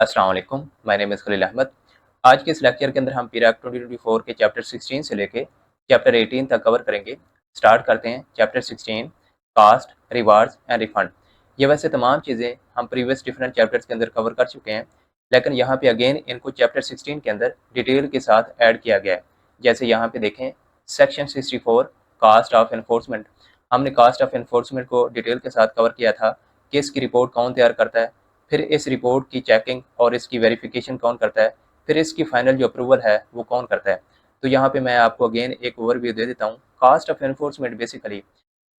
अस्सलाम वालेकुम, my name is Khalil Ahmed. आज के इस लेक्चर के अंदर हम पीराक 2024 के चैप्टर 16 से लेके चैप्टर 18 तक कवर करेंगे। स्टार्ट करते हैं chapter 16, cost, rewards and refund. ये वैसे तमाम चीज़ें हम प्रीवियस डिफरेंट चैप्टर्स के अंदर कवर कर चुके हैं, लेकिन यहाँ पे अगेन इनको चैप्टर 16 के अंदर डिटेल के साथ ऐड किया गया है। जैसे यहाँ पे देखें सेक्शन 64 कास्ट ऑफ एनफोर्समेंट। हमने कास्ट ऑफ एनफोर्समेंट को डिटेल के साथ कवर किया था कि इसकी रिपोर्ट कौन तैयार करता है, फिर इस रिपोर्ट की चेकिंग और इसकी वेरिफिकेशन कौन करता है, फिर इसकी फाइनल जो अप्रूवल है वो कौन करता है। तो यहाँ पे मैं आपको अगेन एक ओवरव्यू दे देता हूँ। कास्ट ऑफ एनफोर्समेंट बेसिकली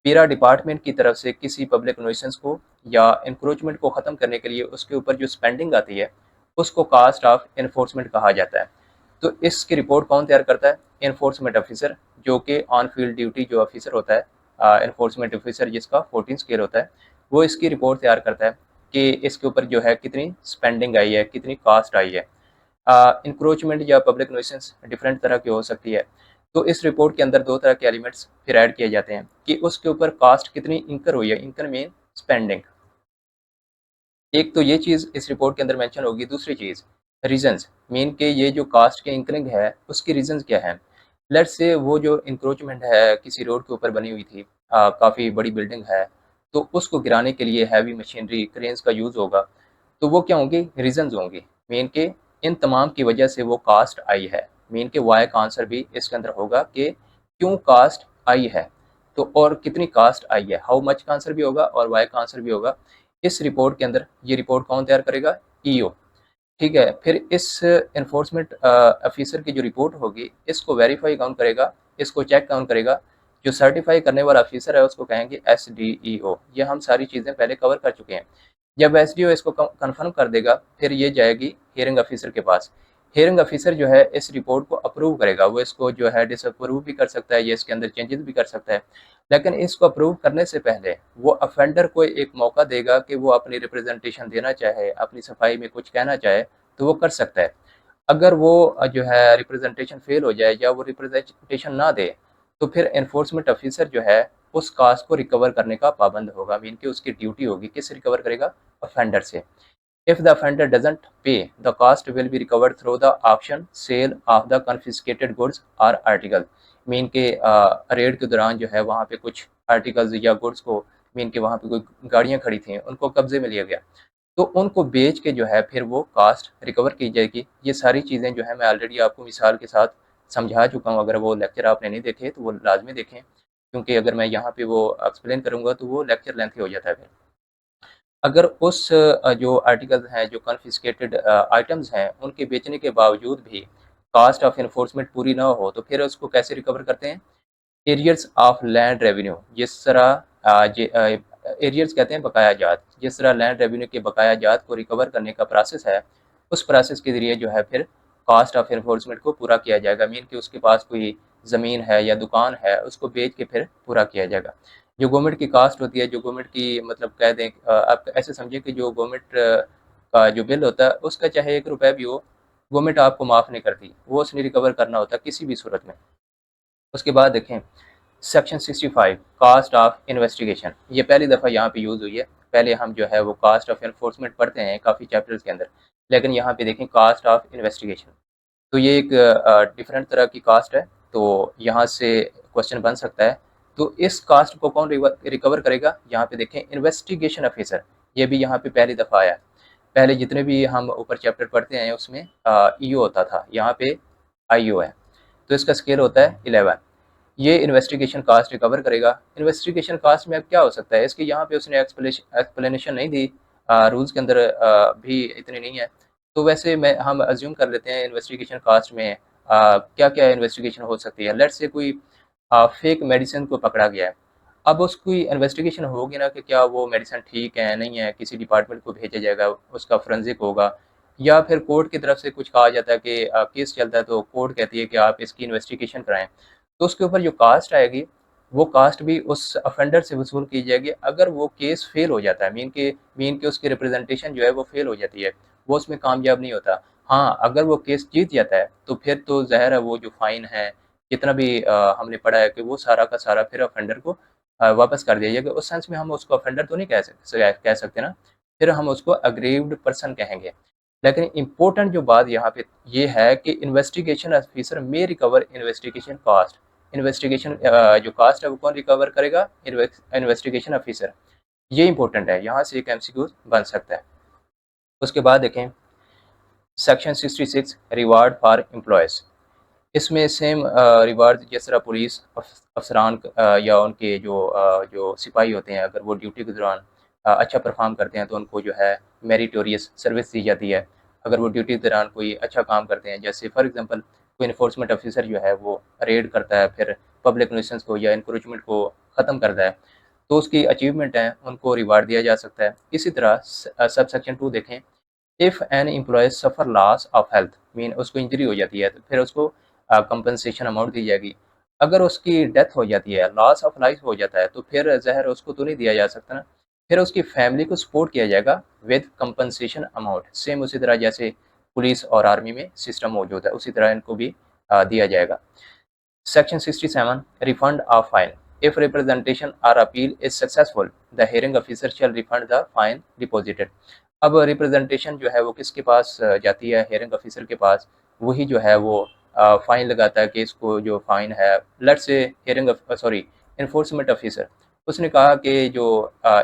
पीरा डिपार्टमेंट की तरफ से किसी पब्लिक न्यूइसेंस को या इंक्रोचमेंट को ख़त्म करने के लिए उसके ऊपर जो स्पेंडिंग आती है उसको कास्ट ऑफ एनफोर्समेंट कहा जाता है। तो इसकी रिपोर्ट कौन तैयार करता है? एनफोर्समेंट ऑफिसर, जो कि ऑन फील्ड ड्यूटी जो ऑफिसर होता है, एनफोर्समेंट ऑफिसर जिसका 14 स्केल होता है, वो इसकी रिपोर्ट तैयार करता है कि इसके ऊपर जो है कितनी स्पेंडिंग आई है, कितनी कास्ट आई है। इंक्रोचमेंट या पब्लिक न्यूइसेंस डिफरेंट तरह की हो सकती है। तो इस रिपोर्ट के अंदर दो तरह के एलिमेंट्स फिर ऐड किए जाते हैं कि उसके ऊपर कास्ट कितनी इंकर हुई है। इंकर मीन स्पेंडिंग। एक तो ये चीज़ इस रिपोर्ट के अंदर मेंशन होगी। दूसरी चीज़ रीजंस, मीन के ये जो कास्ट के इंकरिंग है उसकी रीजंस क्या है। लेट्स से वो जो इंक्रोचमेंट है किसी रोड के ऊपर बनी हुई थी, काफ़ी बड़ी बिल्डिंग है, तो उसको गिराने के लिए हैवी मशीनरी क्रेन्स का यूज़ होगा। तो वो क्या होंगी? रीजंस होंगी। मीन के इन तमाम की वजह से वो कास्ट आई है। मीन के वाई का आंसर भी इसके अंदर होगा कि क्यों कास्ट आई है, तो और कितनी कास्ट आई है। हाउ मच का आंसर भी होगा और वाई का आंसर भी होगा। इस रिपोर्ट के अंदर ये रिपोर्ट कौन तैयार करेगा? ईओ। ठीक है, फिर इस एनफोर्समेंट ऑफिसर की जो रिपोर्ट होगी इसको वेरीफाई कौन करेगा, इसको चेक कौन करेगा? जो सर्टिफाई करने वाला ऑफिसर है उसको कहेंगे एसडीईओ। ये हम सारी चीज़ें पहले कवर कर चुके हैं। जब एसडीओ इसको कंफर्म कर देगा फिर ये जाएगी हियरिंग ऑफिसर के पास। हियरिंग ऑफिसर जो है इस रिपोर्ट को अप्रूव करेगा। वो इसको जो है डिसअप्रूव भी कर सकता है, ये इसके अंदर चेंजेस भी कर सकता है, लेकिन इसको अप्रूव करने से पहले वो अफेंडर को एक मौका देगा कि वो अपनी रिप्रेजेंटेशन देना चाहे, अपनी सफाई में कुछ कहना चाहे तो वो कर सकता है। अगर वो जो है रिप्रेजेंटेशन फेल हो जाए या वो रिप्रेजेंटेशन ना दे तो फिर एनफोर्समेंट ऑफिसर जो है उस कास्ट को रिकवर करने का पाबंद होगा। मीन की उसकी ड्यूटी होगी। किससे रिकवर करेगा? अफेंडर से। If the offender doesn't pay, the cost will be recovered through the auction sale of the confiscated goods or article। Mean के रेड के दौरान जो है वहाँ पे कुछ आर्टिकल्स या गुड्स को, मीन के वहाँ पे कोई गाड़ियाँ खड़ी थी उनको कब्जे में लिया गया, तो उनको बेच के जो है फिर वो कास्ट रिकवर की जाएगी। ये सारी चीज़ें जो है मैं ऑलरेडी आपको मिसाल के साथ समझा चुका हूँ। अगर वो लेक्चर आपने नहीं देखे तो वो लाजमी देखें, क्योंकि अगर मैं यहाँ पे वो एक्सप्लेन करूँगा तो वो लेक्चर लेंथी हो जाता है फिर। अगर उस जो आर्टिकल्स हैं, जो कन्फिस्केटेड आइटम्स हैं, उनके बेचने के बावजूद भी कास्ट ऑफ एनफोर्समेंट पूरी ना हो तो फिर उसको कैसे रिकवर करते हैं? Arrears of land revenue. जिस तरह एरियर्स कहते हैं बकाया जात। जिस तरह लैंड रेवेन्यू के बकाया जात को रिकवर करने का प्रोसेस है, उस प्रोसेस के ज़रिए जो है फिर कास्ट ऑफ एनफोर्समेंट को पूरा किया जाएगा। मीन कि उसके पास कोई ज़मीन है या दुकान है, उसको बेच के फिर पूरा किया जाएगा। जो गवर्नमेंट की कास्ट होती है, जो गवर्नमेंट की मतलब कह दें, आप ऐसे समझें कि जो गवर्नमेंट का जो बिल होता है उसका चाहे 1 रुपये भी हो, गवर्नमेंट आपको माफ़ नहीं करती, वो उसने रिकवर करना होता है किसी भी सूरत में। उसके बाद देखें सेक्शन 65 कास्ट ऑफ इन्वेस्टिगेशन। ये पहली दफ़ा यहाँ पे यूज़ हुई है। पहले हम जो है वो कास्ट ऑफ एनफोर्समेंट पढ़ते हैं काफ़ी चैप्टर्स के अंदर, लेकिन यहाँ पे देखें कास्ट ऑफ इन्वेस्टिगेशन। तो ये एक डिफरेंट तरह की कास्ट है, तो यहाँ से क्वेश्चन बन सकता है। तो इस कास्ट को कौन रिकवर करेगा? यहाँ पे देखें इन्वेस्टिगेशन ऑफिसर। ये भी यहाँ पे पहली दफ़ा आया। पहले जितने भी हम ऊपर चैप्टर पढ़ते हैं उसमें ईओ होता था, यहाँ पे आईओ है। तो इसका स्केल होता है 11। ये इन्वेस्टिगेशन कास्ट रिकवर करेगा। इन्वेस्टिगेशन कास्ट में अब क्या हो सकता है? इसकी यहाँ पे उसने एक्सप्लेनेशन नहीं दी, रूल्स के अंदर भी इतनी नहीं है। तो वैसे मैं हम अज्यूम कर लेते हैं इन्वेस्टिगेशन कास्ट में क्या क्या इन्वेस्टिगेशन हो सकती है। लेट्स से कोई फेक मेडिसिन को पकड़ा गया है। अब उसकी इन्वेस्टिगेशन होगी ना कि क्या वो मेडिसिन ठीक है नहीं है, किसी डिपार्टमेंट को भेजा जाएगा, उसका फोरेंसिक होगा, या फिर कोर्ट की तरफ से कुछ कहा जाता है कि केस चलता है तो कोर्ट कहती है कि आप इसकी इन्वेस्टिगेशन कराएं। तो उसके ऊपर जो कास्ट आएगी वो कास्ट भी उस अफेंडर से वसूल की जाएगी। अगर वो केस फेल हो जाता है, मीन के उसकी रिप्रेजेंटेशन जो है वो फेल हो जाती है, वो उसमें कामयाब नहीं होता। हाँ, अगर वो केस जीत जाता है तो फिर तो ज़ाहिर है वो जो फाइन है, जितना भी हमने पढ़ा है कि वो सारा का सारा फिर अफेंडर को वापस कर दिया जाएगा। उस सेंस में हम उसको अफेंडर तो नहीं कह सकते ना, फिर हम उसको अग्रीव्ड पर्सन कहेंगे। लेकिन इम्पोर्टेंट जो बात यहाँ पे ये है कि investigation officer may recover investigation cost. Investigation जो कास्ट है वो कौन रिकवर करेगा? Investigation officer. ये इंपॉर्टेंट है, यहाँ से एक एमसीक्यू बन सकता है। उसके बाद देखें सेक्शन 66 रिवार्ड फॉर एम्प्लॉयज़। इसमें सेम रिवार्ड जिस तरह पुलिस अफसरान या उनके जो सिपाही होते हैं, अगर वो ड्यूटी के दौरान अच्छा परफॉर्म करते हैं तो उनको जो है मेरिटोरियस सर्विस दी जाती है। अगर वो ड्यूटी के दौरान कोई अच्छा काम करते हैं, जैसे फॉर एग्जांपल कोई इन्फोर्समेंट ऑफिसर जो है वो रेड करता है, फिर पब्लिक न्यूसेंस को या इंक्रोचमेंट को ख़त्म करता है, तो उसकी अचीवमेंट है उनको रिवार्ड दिया जा सकता है। इसी तरह सब सेक्शन 2 देखें, if an employ suffer loss of health, mean उसको इंजरी हो जाती है तो फिर उसको कंपनसेशन अमाउंट दी जाएगी। अगर उसकी डेथ हो जाती है, लॉस ऑफ लाइफ हो जाता है, तो फिर ज़हर उसको तो नहीं दिया जा सकता ना, फिर उसकी फैमिली को सपोर्ट किया जाएगा विद कंपनसेशन अमाउंट। सेम उसी तरह जैसे पुलिस और आर्मी में सिस्टम मौजूद है, उसी तरह इनको भी दिया जाएगा। Section 67 Refund of fine. If representation or appeal is successful, the hearing officer shall refund the fine deposited. अब रिप्रेजेंटेशन जो है वो किसके पास जाती है? हेयरिंग ऑफिसर के पास। वही जो है वो फाइन लगाता है कि इसको जो फाइन है, let's say sorry enforcement officer उसने कहा कि जो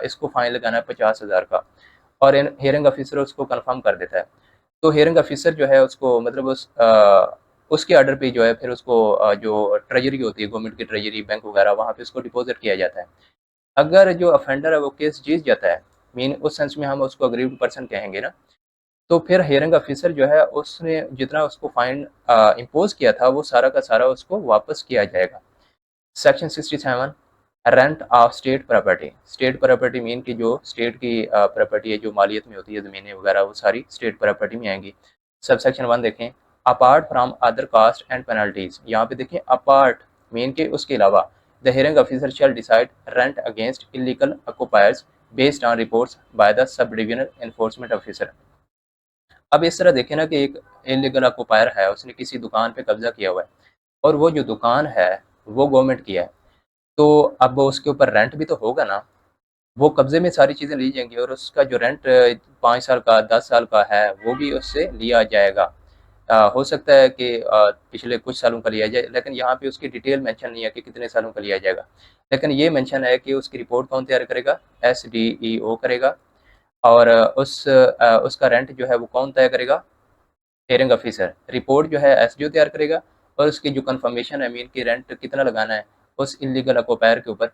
इसको फाइन लगाना है 50,000 का, और हेयरिंग ऑफिसर उसको कंफर्म कर देता है। तो हियरिंग ऑफिसर जो है उसको मतलब उसके ऑर्डर पे जो है फिर उसको जो ट्रेजरी होती है, गवर्नमेंट की ट्रेजरी, बैंक वगैरह, वहाँ पे उसको डिपॉजिट किया जाता है। अगर जो ऑफेंडर है वो केस जीत जाता है, मीन उस सेंस में हम उसको अग्रीव्ड पर्सन कहेंगे ना, तो फिर हियरिंग ऑफिसर जो है उसने जितना उसको फाइन इम्पोज किया था वो सारा का सारा उसको वापस किया जाएगा। Section 67 rent of state property. State property mean की जो स्टेट की प्रॉपर्टी है, जो मालियत में होती है, ज़मीनें वगैरह, वो सारी स्टेट प्रॉपर्टी में आएंगी। सब सेक्शन 1 देखें, apart from other cost and penalties. यहाँ पे देखें अपार्ट मीन के उसके अलावा, the hearing officer shall decide rent against illegal occupiers based on reports by the sub divisional enforcement officer. अब इस तरह देखें ना कि एक इलीगल ऑक्यूपायर है, उसने किसी दुकान पे कब्जा किया हुआ है, और वो जो दुकान है वो गवर्नमेंट की है, तो अब उसके ऊपर रेंट भी तो होगा ना। वो कब्जे में सारी चीज़ें ली जाएंगी, और उसका जो रेंट 5 साल का 10 साल का है वो भी उससे लिया जाएगा। हो सकता है कि पिछले कुछ सालों का लिया जाए, लेकिन यहाँ पे उसकी डिटेल मेंशन नहीं है कि कितने सालों का लिया जाएगा। लेकिन ये मेंशन है कि उसकी रिपोर्ट कौन तैयार करेगा? SDEO करेगा। और उसका रेंट जो है वो कौन तय करेगा? Hearing officer. रिपोर्ट जो है SDO तैयार करेगा, और उसकी जो कंफर्मेशन है, मीन की रेंट कितना लगाना है उस इलीगल ऑक्यूपायर के ऊपर,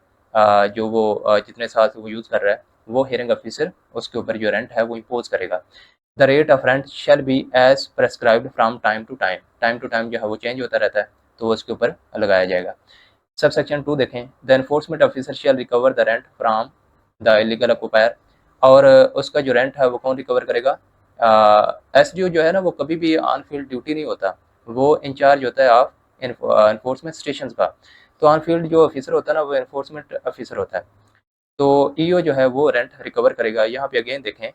जो वो जितने साल से वो यूज़ कर रहा है, वो हियरिंग ऑफिसर उसके ऊपर जो रेंट है वो इम्पोज करेगा। The rate of rent shall be as prescribed from time to time. Time to time जो है वो चेंज होता रहता है, तो उसके ऊपर लगाया जाएगा। सब सेक्शन 2 देखें, the enforcement officer shall recover the rent from the illegal occupier. और उसका जो रेंट है वो कौन रिकवर करेगा? SDO जो है ना वो कभी भी ऑन फील्ड ड्यूटी नहीं होता, वो इंचार्ज होता है ऑफ एनफोर्समेंट स्टेशन का। तो ऑन फील्ड जो ऑफिसर होता है ना वो एनफोर्समेंट ऑफिसर होता है। तो EO जो है वो रेंट रिकवर करेगा। यहाँ पे अगेन देखें,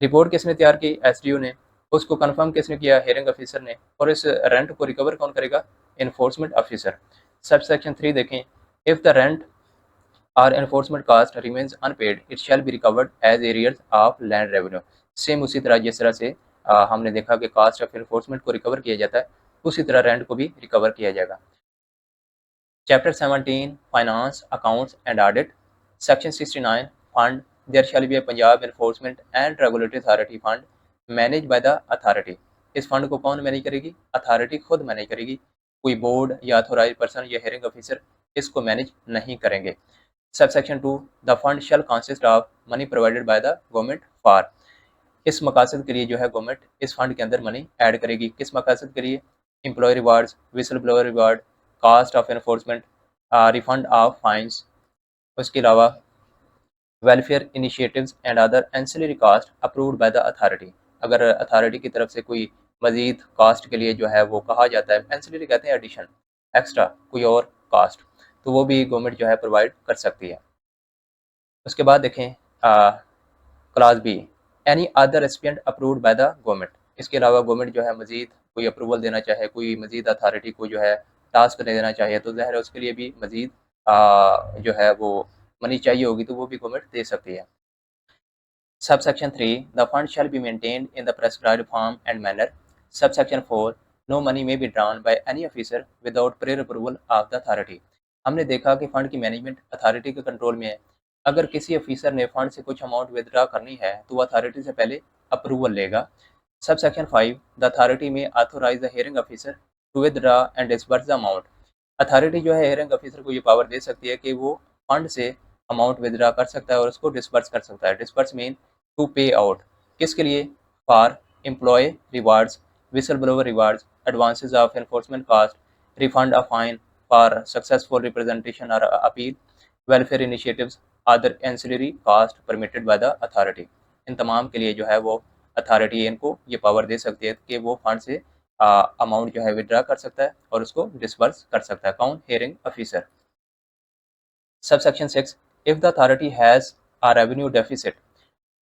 रिपोर्ट किसने तैयार की? SDO ने। उसको कंफर्म किसने किया? हियरिंग ऑफिसर ने। और इस रेंट को रिकवर कौन करेगा? Enforcement officer. सब सेक्शन 3 देखें, इफ द रेंट और enforcement cost remains unpaid it shall be recovered as arrears of land revenue. Same उसी तरह जिस तरह से हमने देखा कि कास्ट ऑफ एनफोर्समेंट को रिकवर किया जाता है, उसी तरह रेंट को भी रिकवर किया जाएगा। Chapter 17 finance accounts and audit. Section 69 fund. There shall be a Punjab enforcement and regulatory authority fund manage by the authority. इस फंड को कौन मैनेज करेगी? अथॉरिटी खुद मैनेज करेगी। कोई बोर्ड या अथोराइज पर्सन या हेयरिंग ऑफिसर इसको मैनेज नहीं करेंगे। Subsection 2 the fund shell consist of money provided by the government for. इस मकासद के लिए जो है गवर्नमेंट इस फंड के अंदर मनी ऐड करेगी। किस मकासद के लिए? Employ rewards, whistle blower reward, cost of enforcement, refund of fines. उसके अलावा welfare initiatives and other ancillary cost approved by the authority. अगर अथॉरिटी की तरफ से कोई मजीद कास्ट के लिए जो है वो कहा जाता है, एंसिलरी कहते हैं एडिशन, एक्स्ट्रा कोई और कास्ट, तो वो भी गवर्नमेंट जो है प्रोवाइड कर सकती है। उसके बाद देखें class B, any other recipient approved by the government. इसके अलावा गवर्नमेंट जो है मजीद कोई अप्रूवल देना चाहे, कोई मजीद अथॉरिटी को जो है टास्क देना चाहे, तो ज़ाहिर है उसके लिए भी मजीद जो है वो मनी चाहिए होगी, तो वो भी गवर्नमेंट दे सकती है। Subsection 3. The fund shall be maintained in the prescribed form and manner. Subsection 4. No money may be drawn by any officer without prior approval of the authority. हमने देखा कि फंड की मैनेजमेंट अथॉरिटी के control में है। अगर किसी officer ने फंड से कुछ अमाउंट विदड्रा करनी है तो वो अथॉरिटी से पहले अप्रूवल लेगा। Subsection 5. The authority may authorize the hearing officer to withdraw and disburse the amount. Authority जो है हियरिंग ऑफिसर को ये पावर दे सकती है कि वो फंड से अमाउंट विदड्रा कर सकता है और उसको डिसबर्स कर सकता है। Disburse mean to pay out. किसके लिए? For employ rewards, whistle blower rewards, advances of enforcement cost, refund of fine for successful representation और appeal, welfare initiatives, other ancillary cost permitted by the authority. इन तमाम के लिए जो है वो अथॉरिटी इनको ये पावर दे सकती है कि वो फंड से अमाउंट जो है विड्रा कर सकता है और उसको डिसबर्स कर सकता है। कौन? Hearing officer. Subsection 6. If the authority has a revenue deficit,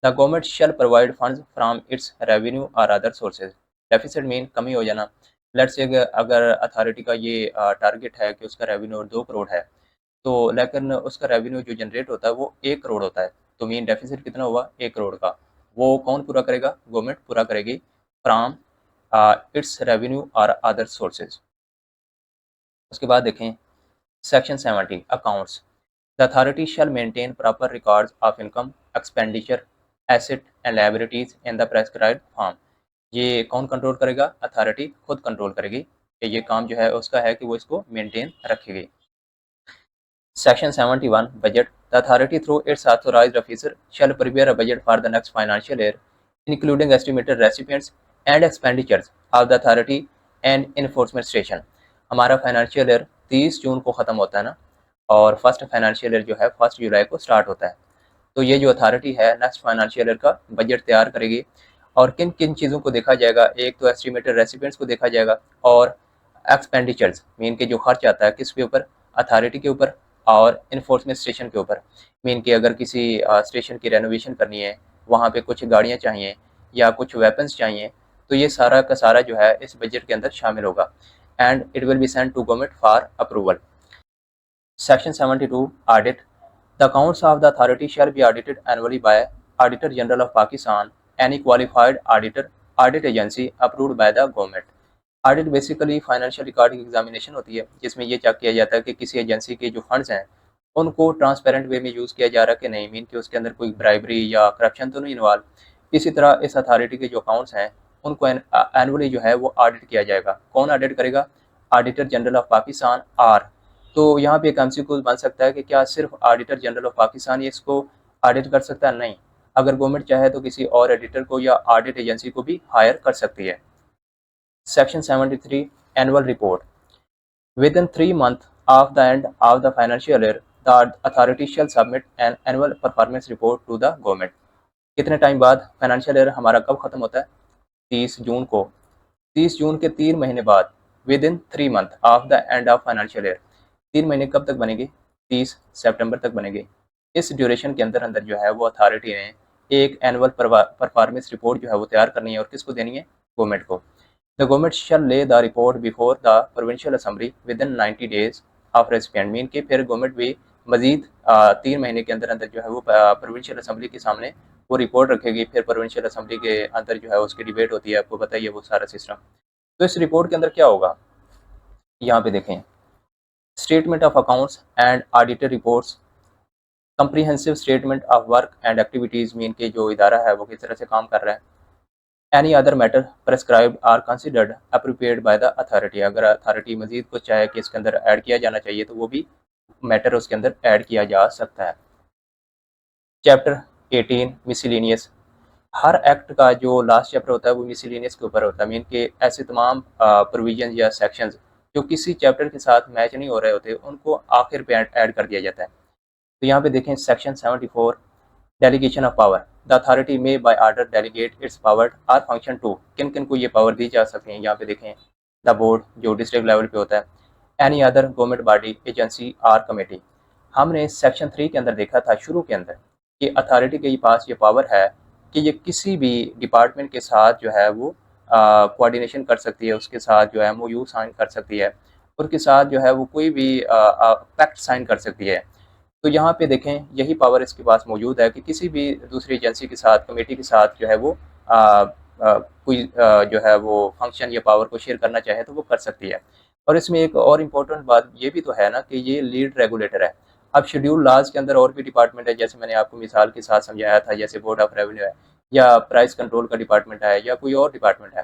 the government shall provide funds from its revenue or other sources. Deficit mean कमी हो जाना। Let's say अगर अथॉरिटी का ये टारगेट है कि उसका रेवेन्यू 2 करोड़ है, तो लेकिन उसका रेवेन्यू जो जनरेट होता है वो 1 करोड़ होता है, तो मीन डेफिसिट कितना हुआ? 1 करोड़ का। वो कौन पूरा करेगा? गवर्नमेंट पूरा करेगी फ्रॉम इट्स रेवेन्यू और अदर सोर्सेज। उसके बाद देखें section 70 accounts. The authority shall maintain proper records of income, expenditure, asset and liabilities in the prescribed form. ये कौन कंट्रोल करेगा? अथॉरिटी खुद कंट्रोल करेगी कि ये काम जो है उसका है कि वो इसको मेंटेन रखेगी। Section 71 budget. The authority through its authorized officer shall prepare a budget for the next financial year including estimated recipients and expenditures of the authority and enforcement station. हमारा फाइनेंशियल ईयर 30 जून को ख़त्म होता है ना, और first financial year जो है 1 जुलाई को स्टार्ट होता है। तो ये जो अथॉरिटी है नेक्स्ट फाइनेंशियल ईयर का बजट तैयार करेगी और किन किन चीज़ों को देखा जाएगा? एक तो एस्टिमेटेड रेसिपिएंट्स को देखा जाएगा और एक्सपेंडिचर्स मीन के जो खर्च आता है किसके ऊपर? अथॉरिटी के ऊपर और इन्फोर्समेंट स्टेशन के ऊपर। मीन कि अगर किसी स्टेशन की रेनोवेशन करनी है, वहाँ पे कुछ गाड़ियाँ चाहिए या कुछ वेपन्स चाहिए, तो ये सारा का सारा जो है इस बजट के अंदर शामिल होगा and it will be send to government for approval. Section 72 Audit. The accounts of the authority shall be audited annually by Auditor General of Pakistan, any qualified auditor, audit agency approved by the government. Audit basically financial record की examination होती है जिसमें ये check किया जाता है कि किसी एजेंसी के जो फंड्स हैं उनको ट्रांसपेरेंट वे में यूज़ किया जा रहा है कि नहीं, मीन कि उसके अंदर कोई ब्राइबरी या करप्शन तो नहीं इन्वॉल्व। इसी तरह इस अथॉरिटी के जो अकाउंट्स हैं उनको एनुअली जो है वो ऑडिट किया जाएगा। कौन ऑडिट करेगा? ऑडिटर जनरल ऑफ पाकिस्तान आर। तो यहाँ पे एक एमसीक्यू बन सकता है कि क्या सिर्फ ऑडिटर जनरल ऑफ पाकिस्तान ही इसको ऑडिट कर सकता है? नहीं, अगर गवर्नमेंट चाहे तो किसी और एडिटर को या ऑडिट एजेंसी को भी हायर कर सकती है। Section 73 annual report. Within 3 months of the end of the financial year the authority shall submit an annual performance report to the government. कितने टाइम बाद फाइनेंशियल ईयर हमारा कब खत्म होता है? 30 जून को। 30 जून के 3 महीने बाद with in 3 months of the end of financial year. 3 महीने कब तक बनेगी? 30 सितंबर तक बनेगी। इस ड्यूरेशन के अंदर अंदर जो है वो अथॉरिटी ने एक एनुअल परफॉर्मेंस रिपोर्ट जो है वो तैयार करनी है और किसको देनी है? गवर्नमेंट को। द गवर्नमेंट शैल ले the report before the provincial assembly with in 90 days of recipient. Mean कि फिर गवर्नमेंट भी मजीद 3 महीने के अंदर अंदर जो है वो प्रोविंशियल असेंबली के सामने वो रिपोर्ट रखेगी। फिर प्रोविंशियल असेंबली के अंदर जो है उसकी डिबेट होती है, आपको बताइए वो सारा सिस्टम। तो इस रिपोर्ट के अंदर क्या होगा? यहाँ पे देखें, statement of accounts and audited reports, comprehensive statement of work and activities mean के जो इदारा है वो किस तरह से काम कर रहा है। Any other matter prescribed or considered appropriate by the authority. अगर अथॉरिटी मजीद कुछ चाहे कि इसके अंदर ऐड किया जाना चाहिए तो वो भी मैटर उसके अंदर ऐड किया जा सकता है। Chapter 18 miscellaneous. हर एक्ट का जो लास्ट चैप्टर होता है वो मिसलिनियस के ऊपर होता है। मीन के ऐसे तमाम प्रोविजन या सेक्शंस जो किसी चैप्टर के साथ मैच नहीं हो रहे होते उनको आखिर पे ऐड कर दिया जाता है। तो यहाँ पे देखें section 74 delegation of power. The authority may by order delegate its power or function to. किन किन को ये पावर दी जा सकती है? यहाँ पे देखें द बोर्ड जो डिस्ट्रिक्ट लेवल पे होता है, any other government body, agency or committee. हमने सेक्शन 3 के अंदर देखा था शुरू के अंदर कि अथॉरिटी के पास ये पावर है कि ये किसी भी डिपार्टमेंट के साथ जो है वो कोऑर्डिनेशन कर सकती है, उसके साथ जो है एमओयू साइन कर सकती है, उसके साथ जो है वो कोई भी पैक्ट साइन कर सकती है। तो यहाँ पे देखें यही पावर इसके पास मौजूद है कि किसी भी दूसरी एजेंसी के साथ, कमेटी के साथ जो है वो कोई जो है वो फंक्शन या पावर को शेयर करना चाहे तो वो कर सकती है। और इसमें एक और इम्पोर्टेंट बात ये भी तो है ना कि ये लीड रेगुलेटर है। अब शेड्यूल लाज के अंदर और भी डिपार्टमेंट है, जैसे मैंने आपको मिसाल के साथ समझाया था, जैसे बोर्ड ऑफ रेवेन्यू है या प्राइस कंट्रोल का डिपार्टमेंट है या कोई और डिपार्टमेंट है।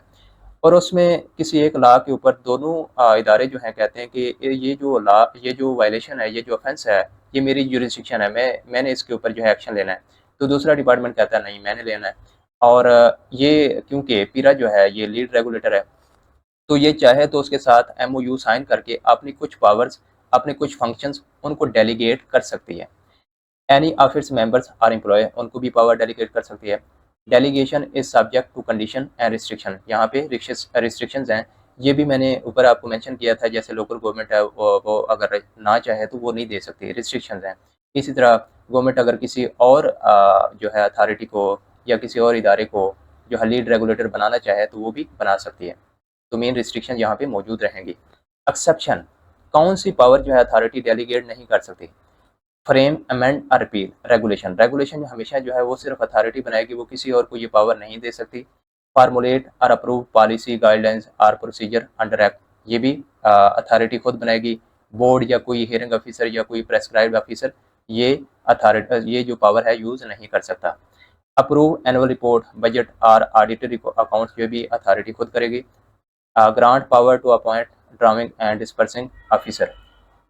और उसमें किसी एक लॉ के ऊपर दोनों इदारे जो हैं कहते हैं कि ये जो वायलेशन है, ये जो ऑफेंस है, ये मेरी ज्यूरिसडिक्शन है, मैंने इसके ऊपर जो है एक्शन लेना है। तो दूसरा डिपार्टमेंट कहता है नहीं, मैंने लेना है। और ये क्योंकि पीरा जो है ये लीड रेगुलेटर है, तो ये चाहे तो उसके साथ एमओयू साइन करके अपनी कुछ पावर्स, अपने कुछ फंक्शंस उनको डेलीगेट कर सकती है। Any of its members or employ, उनको भी पावर डेलीगेट कर सकती है। Delegation is subject to condition and restriction, यहाँ पे रिस्ट्रिक्शंस हैं। ये भी मैंने ऊपर आपको मेंशन किया था, जैसे लोकल गवर्नमेंट है वो अगर ना चाहे तो वो नहीं दे सकती, रिस्ट्रिक्शंस हैं। इसी तरह गवर्नमेंट अगर किसी और जो है अथॉरिटी को या किसी और इदारे को जो है लीड रेगुलेटर बनाना चाहे तो वो भी बना सकती है। तो मेन रिस्ट्रिक्शन यहाँ पे मौजूद रहेंगी। एक्सेप्शन, कौन सी पावर जो है अथॉरिटी डेलीगेट नहीं कर सकती? फ्रेम, अमेंड और रिपील रेगुलेशन, रेगुलेशन हमेशा जो है वो सिर्फ अथॉरिटी बनाएगी, वो किसी और को ये पावर नहीं दे सकती। फार्मुलेट और अप्रूव पॉलिसी, गाइडलाइंस और प्रोसीजर अंडर एक्ट, ये भी अथॉरिटी खुद बनाएगी। बोर्ड या कोई हियरिंग ऑफिसर या कोई प्रेस्क्राइब्ड ऑफिसर ये अथॉरिटी ये जो पावर है यूज़ नहीं कर सकता। अप्रूव एनुअल रिपोर्ट, बजट और ऑडिटर अकाउंट्स, ये भी अथॉरिटी खुद करेगी। Grant power to appoint drawing and dispersing officer,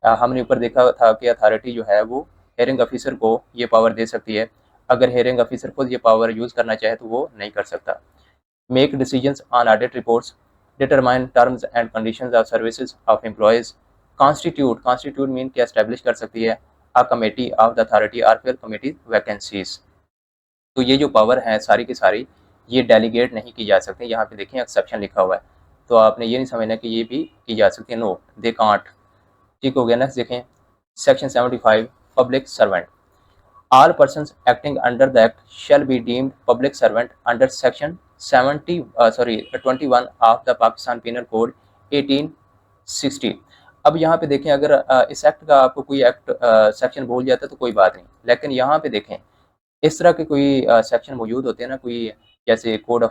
हमने ऊपर देखा था कि अथॉरिटी जो है वो हेयरिंग ऑफिसर को ये पावर दे सकती है। अगर हेयरिंग ऑफिसर खुद ये पावर यूज़ करना चाहे तो वो नहीं कर सकता। Make decisions on audit reports, determine terms and conditions of services of employees. Constitute mean क्या एस्टेब्लिश कर सकती है a committee of the authority और फिर कमेटी वैकेंसीज। तो ये जो पावर है सारी की सारी ये डेलीगेट नहीं की जा सकती। यहाँ पे देखें एक्सेप्शन लिखा हुआ है, तो आपने ये नहीं समझना कि ये भी की जा सकती है, नो दे कांट। ठीक हो गया। नेक्स्ट देखें section 75, public servant. All persons acting under the act shall be deemed public servant under section 21 of the Pakistan penal code 1860। अब यहाँ पे देखें अगर इस एक्ट का आपको कोई एक्ट सेक्शन भूल जाता है तो कोई बात नहीं, लेकिन यहाँ पे देखें इस तरह के कोई सेक्शन मौजूद होते हैं ना, कोई जैसे कोड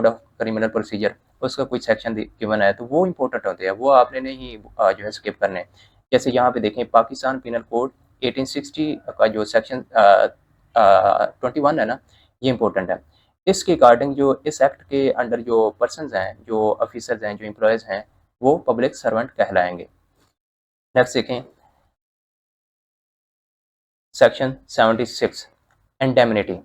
ऑफ क्रिमिनल प्रोसीजर, उसका कोई सेक्शन गिवन है तो वो इम्पोर्टेंट होते हैं, वो आपने नहीं जो है स्किप करने। जैसे यहाँ पे देखें पाकिस्तान पिनल कोड 1860 का जो सेक्शन 21 है ना, ये इम्पोर्टेंट है। इसके अकॉर्डिंग जो इस एक्ट के अंडर जो पर्सनस हैं, जो ऑफिसर्स हैं, जो एम्प्लॉयज़ हैं, वो पब्लिक सर्वेंट कहलाएंगे। नेक्स्ट देखें section 76, indemnity.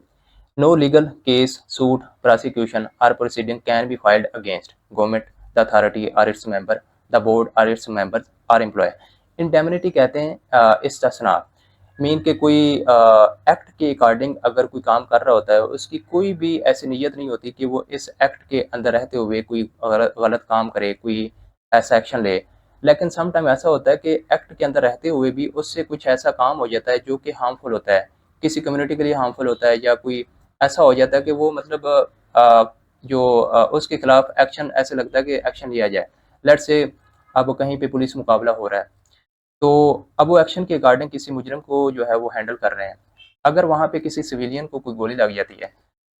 No legal case, suit, prosecution or proceeding can be filed against government, the authority or its member, the board or its members or employee. Indemnity कहते हैं इस्तिस्ना, mean के कोई act के according अगर कोई काम कर रहा होता है उसकी कोई भी ऐसी नीयत नहीं होती कि वो इस एक्ट के अंदर रहते हुए कोई गलत काम करे, कोई ऐसा एक्शन ले। लेकिन सम टाइम ऐसा होता है कि एक्ट के अंदर रहते हुए भी उससे कुछ ऐसा काम हो जाता है जो कि हार्मफुल होता है, किसी कम्युनिटी के लिए हार्मफुल होता है, या कोई ऐसा हो जाता है कि वो मतलब उसके खिलाफ एक्शन ऐसे लगता है कि एक्शन लिया जाए। लेट्स से अब कहीं पे पुलिस मुकाबला हो रहा है, तो अब वो एक्शन के अकॉर्डिंग किसी मुजरिम को जो है वो हैंडल कर रहे हैं। अगर वहाँ पे किसी सिविलियन को कोई गोली लग जाती है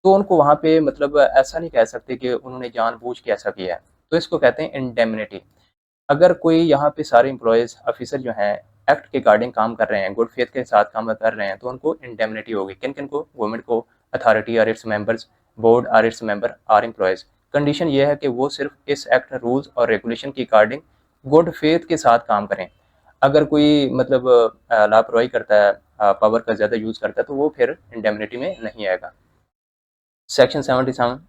तो उनको वहाँ पे मतलब ऐसा नहीं कह सकते कि उन्होंने जानबूझ के ऐसा किया है, तो इसको कहते हैं इंडेमनिटी। अगर कोई यहाँ पे सारे एम्प्लॉयज़ ऑफिसर जो हैं एक्ट के अकॉर्डिंग काम कर रहे हैं, गुड फेथ के साथ काम कर रहे हैं, तो उनको इंडेमनिटी होगी। किन किन को? गवर्नमेंट को, अथॉरिटी और इट्स मेंबर्स, बोर्ड और इट्स मेंबर और एम्प्लॉयज़। कंडीशन ये है कि वो सिर्फ इस एक्ट रूल्स और रेगुलेशन के अकॉर्डिंग गुड फेथ के साथ काम करें। अगर कोई मतलब लापरवाही करता है, पावर का ज़्यादा यूज़ करता है, तो वो फिर इंडेमनिटी में नहीं आएगा। Section 77,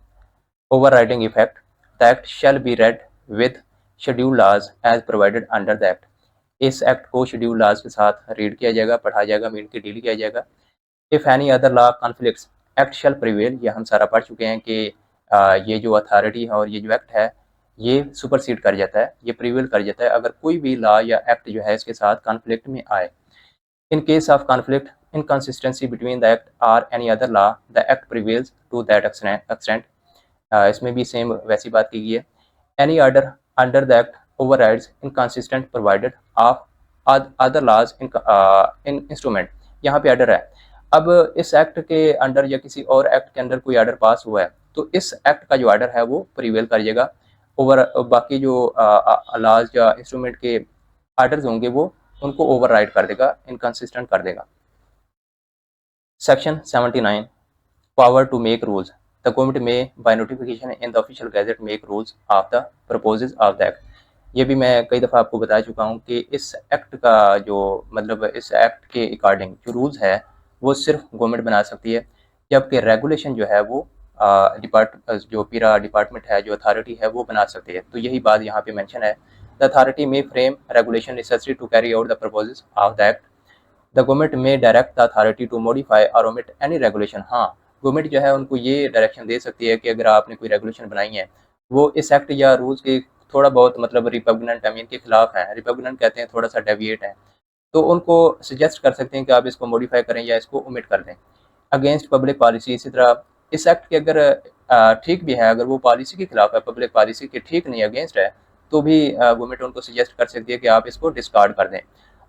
overriding effect. The act shall be read with schedule laws as provided under the act. इस एक्ट को शेड्यूल लाज के साथ रीड किया जाएगा, पढ़ा जाएगा, मीन के डील किया जाएगा। If any other law conflicts act shall prevail, ये हम सारा पढ़ चुके हैं कि ये जो अथॉरिटी है और ये जो एक्ट है ये सुपरसीड कर जाता है, ये प्रिवेल कर जाता है अगर कोई भी लॉ या एक्ट जो है इसके साथ कॉन्फ्लिक्ट में आए। In case of conflict, inconsistency between the act और any other law, the act prevails to that extent. इसमें भी सेम वैसी बात की गई है। Any order under the act overrides inconsistent provided of other laws in instrument, यहाँ पे आर्डर है। अब इस एक्ट के अंडर या किसी और एक्ट के अंडर कोई आर्डर पास हुआ है तो इस एक्ट का जो आर्डर है वो प्रीवेल करिएगा ओवर बाकी जो लॉज या इंस्ट्रूमेंट के आर्डर्स होंगे वो उनको ओवरराइड कर देगा, इनकंसिस्टेंट कर देगा। Section 79 power to make rules, the government may by notification in the official gazette make rules of the purposes of the act. ये भी मैं कई दफ़ा आपको बता चुका हूँ कि इस एक्ट का जो मतलब इस एक्ट के अकॉर्डिंग जो रूल्स है वो सिर्फ गवर्नमेंट बना सकती है, जबकि रेगुलेशन जो है वो जो पीरा डिपार्टमेंट है, जो अथॉरिटी है वो बना सकती है। तो यही बात यहाँ पे मेंशन है, the authority may frame regulation necessary to carry out the purposes of the act, the government may direct the authority to modify और ओमिट एनी रेगुलेशन। हाँ, गवर्नमेंट जो है उनको ये डायरेक्शन दे सकती है कि अगर आपने कोई रेगुलेशन बनाई है वो इस एक्ट या रूल्स के थोड़ा बहुत मतलब रिपग्नेंट है, इनके खिलाफ है, रिपग्नेंट कहते हैं थोड़ा सा डेविएट है, तो उनको सजेस्ट कर सकते हैं कि आप इसको मॉडिफाई करें या इसको ओमिट कर दें। अगेंस्ट पब्लिक पॉलिसी, इसी तरह इस एक्ट के अगर ठीक भी है, अगर वो पॉलिसी के खिलाफ है, पब्लिक पॉलिसी के ठीक नहीं अगेंस्ट है, तो भी गवर्नमेंट उनको सजेस्ट कर सकती है कि आप इसको डिस्कार्ड कर दें।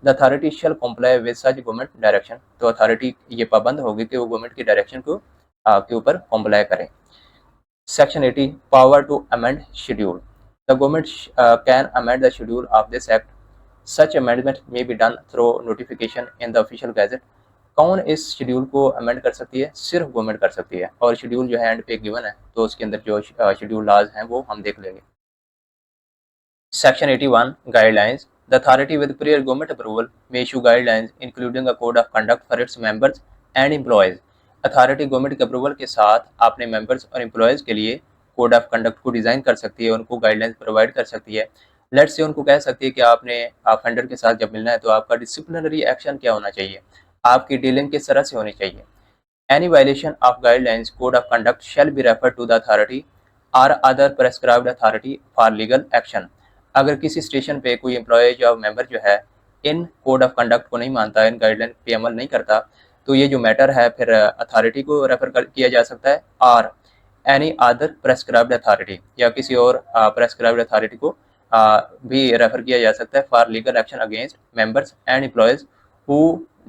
The authority shell comply with such government direction, तो अथॉरिटी ये पाबंद होगी कि वो गवर्नमेंट की डायरेक्शन को के ऊपर कम्प्लाई करें। Section 80 power to amend schedule, the government can amend the schedule of this act, such amendment may be done through notification in the official gazette. कौन इस शेड्यूल को अमेंड कर सकती है? सिर्फ गवर्नमेंट कर सकती है, और शेड्यूल जो है एंड पे गिवन है, तो उसके अंदर जो शेड्यूल लॉज हैं वो हम देख लेंगे। Section 81 Guidelines, the authority with prior government approval may issue guidelines including a code of conduct for its members and employees। Authority government के अप्रूवल के साथ अपने मेंबर्स और एम्प्लॉयज़ के लिए कोड ऑफ कंडक्ट को डिज़ाइन कर सकती है, उनको गाइडलाइंस प्रोवाइड कर सकती है। लेट्स से उनको कह सकती है कि आपने ऑफेंडर के साथ जब मिलना है तो आपका डिसिप्लिनरी एक्शन क्या होना चाहिए, आपकी डीलिंग किस तरह से होनी चाहिए। Any violation of guidelines code of conduct shall be referred to the authority or other prescribed authority for legal action। अगर किसी स्टेशन पे कोई एम्प्लॉय या मेंबर जो है इन कोड ऑफ कंडक्ट को नहीं मानता, इन गाइडलाइन पे अमल नहीं करता, तो ये जो मैटर है फिर अथॉरिटी को रेफर किया जा सकता है, और एनी अदर प्रेस्क्राइब्ड अथॉरिटी या किसी और प्रेस्क्राइब्ड अथॉरिटी को भी रेफर किया जा सकता है for legal action against members and employees who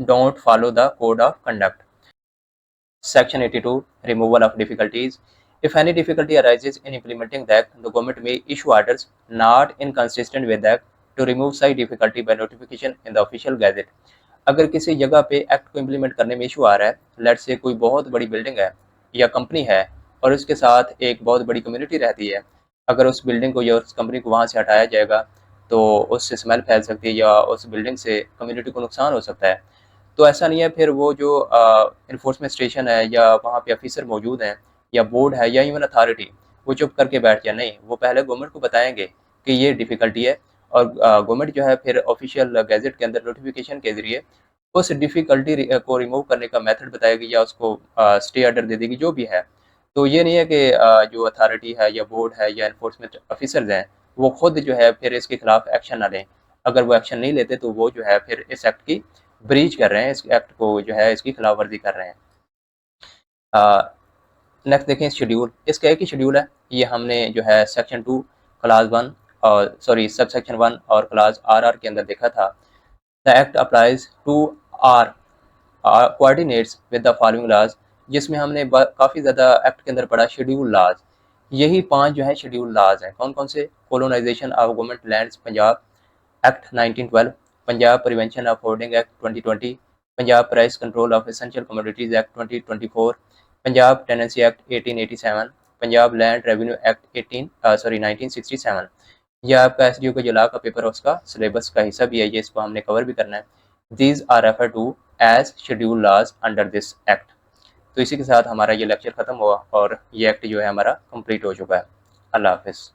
don't follow the code of conduct. Section 82 Removal of difficulties, if any difficulty arises in implementing the act, the government may issue orders not inconsistent with the act to remove such difficulty by notification in the official gazette। अगर किसी जगह पे act को implement करने में issue आ रहा है, late से कोई बहुत बड़ी बिल्डिंग है या कंपनी है और उसके साथ एक बहुत बड़ी कम्युनिटी रहती है, अगर उस बिल्डिंग को या उस कंपनी को वहाँ से हटाया जाएगा तो उससे स्मेल फैल सकती है या उस बिल्डिंग से कम्युनिटी को नुकसान हो सकता है। तो ऐसा नहीं है, फिर वो जो इन्फोर्समेंट स्टेशन है या वहाँ पे ऑफिसर मौजूद हैं या बोर्ड है या इवन अथॉरिटी, वो चुप करके बैठ जाए, नहीं, वो पहले गवर्नमेंट को बताएंगे कि ये डिफ़िकल्टी है, और गवर्नमेंट जो है फिर ऑफिशियल गैजेट के अंदर नोटिफिकेशन के ज़रिए उस डिफ़िकल्टी को रिमूव करने का मेथड बताएगी या उसको स्टे ऑर्डर दे देगी, जो भी है। तो ये नहीं है कि जो अथॉरिटी है या बोर्ड है या इन्फोर्समेंट ऑफिसर्स हैं वो खुद जो है फिर इसके खिलाफ एक्शन ना लें। अगर वो एक्शन नहीं लेते तो वो जो है फिर इस एक्ट की ब्रीच कर रहे हैं, इस एक्ट को जो है इसकी खिलाफ वर्जी कर रहे हैं। नेक्स्ट देखें शेड्यूल, इसका एक ही शेड्यूल है, ये हमने जो है सेक्शन 2 क्लास 1 और सब सेक्शन 1 और क्लास आर के अंदर देखा था। The act applies to or coordinates with the following laws, जिसमें हमने काफ़ी ज़्यादा एक्ट के अंदर पढ़ा शेड्यूल लॉज। यही 5 जो है शेड्यूल लॉज हैं। कौन कौन से? Colonization of government lands Punjab act 1912, Punjab prevention of hoarding act 2020, Punjab price control of essential commodities act 2024, Punjab tenancy act 1887, Punjab land revenue act 1967। यह आपका एसडीओ का जो लॉ का पेपर है उसका सिलेबस का हिस्सा भी है, ये इसको हमने कवर भी करना है। These are refer to as schedule laws under this act. तो इसी के साथ हमारा ये लेक्चर ख़त्म हुआ और ये एक्ट जो है हमारा कंप्लीट हो चुका है। अल्लाह हाफिज़।